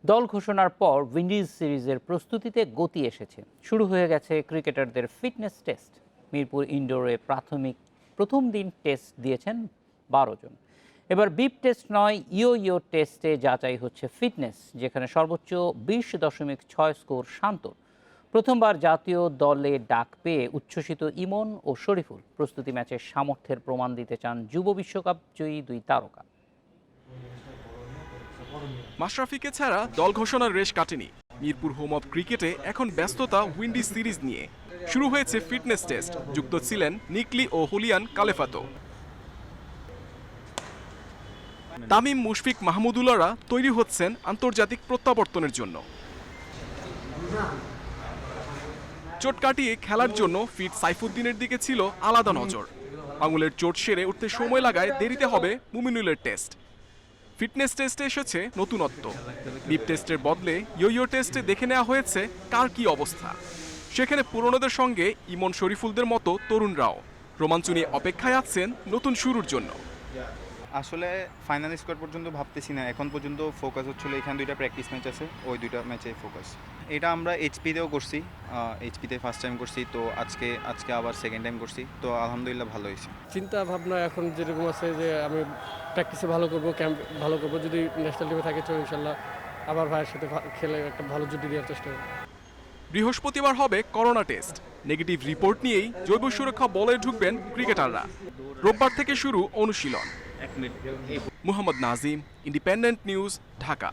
দল ঘোষণার পর উইন্ডিজ সিরিজের প্রস্তুতিতে গতি এসেছে। শুরু হয়ে গেছে ক্রিকেটারদের ফিটনেস টেস্ট। মিরপুর ইনডোরে প্রথম দিন টেস্ট দিয়েছেন 12 জন। এবার বিপ টেস্ট নয়, ইয়ো টেস্টে যাচাই হচ্ছে ফিটনেস, যেখানে সর্বোচ্চ 20.6 স্কোর শান্তর। প্রথমবার জাতীয় দলে ডাক পেয়ে উচ্ছ্বসিত ইমন ও শরীফুল। প্রস্তুতি ম্যাচের সামর্থ্যের প্রমাণ দিতে চান যুব বিশ্বকাপ জয়ী দুই তারকা। মাশরাফিকে ছাড়া দল ঘোষণার রেশ কাটেনি। মিরপুর হোম অফ ক্রিকেটে এখন ব্যস্ততা উইন্ডিজ সিরিজ নিয়ে। শুরু হয়েছে ফিটনেস টেস্ট, যুক্ত ছিলেন নিকলি ও হুলিয়ান কালেফাতো। তামিম, মুশফিক, মাহমুদুল্লাহরা তৈরি হচ্ছেন আন্তর্জাতিক প্রত্যাবর্তনের জন্য। চোট কাটিয়ে খেলার জন্য ফিট সাইফুদ্দিনের দিকে ছিল আলাদা নজর। আঙুলের চোট সেরে উঠতে সময় লাগায় দেরিতে হবে মুমিনুলের টেস্ট। ফিটনেস টেস্টে এসেছে নতুনত্ব। বিপ টেস্টের বদলে ইয়ো টেস্টে দেখে নেওয়া হয়েছে কার কি অবস্থা। সেখানে পুরনোদের সঙ্গে ইমন, শরীফুলদের মতো তরুণরাও রোমাঞ্চ নিয়ে অপেক্ষায় আছেন নতুন শুরুর জন্য। আসলে ফাইনাল স্কোর পর্যন্ত ভাবতেছি না, এখন পর্যন্ত ফোকাস হচ্ছিল এখানে দুইটা প্র্যাকটিস ম্যাচ আছে, ওই দুইটা ম্যাচে ফোকাস। এটা আমরা এইচপিতেও করছি, এইচপিতে ফার্স্ট টাইম করছি, তো আজকে আবার সেকেন্ড টাইম করছি, তো আলহামদুলিল্লাহ ভালো হয়েছে। চিন্তা ভাবনা এখন যেরকম আছে যে আমি প্র্যাকটিসে ভালো করব, ক্যাম্প ভালো করব, যদি ন্যাশনাল টিমে থাকে তো ইনশাল্লাহ আবার ভাইয়ের সাথে খেলে একটা ভালো জুটি দেওয়ার চেষ্টা করব। বৃহস্পতিবার হবে করোনা টেস্ট। নেগেটিভ রিপোর্ট নিয়েই জৈব সুরক্ষা বলে ঢুকবেন ক্রিকেটাররা। রোববার থেকে শুরু অনুশীলন। Muhammad Nazim, independent news, Dhaka.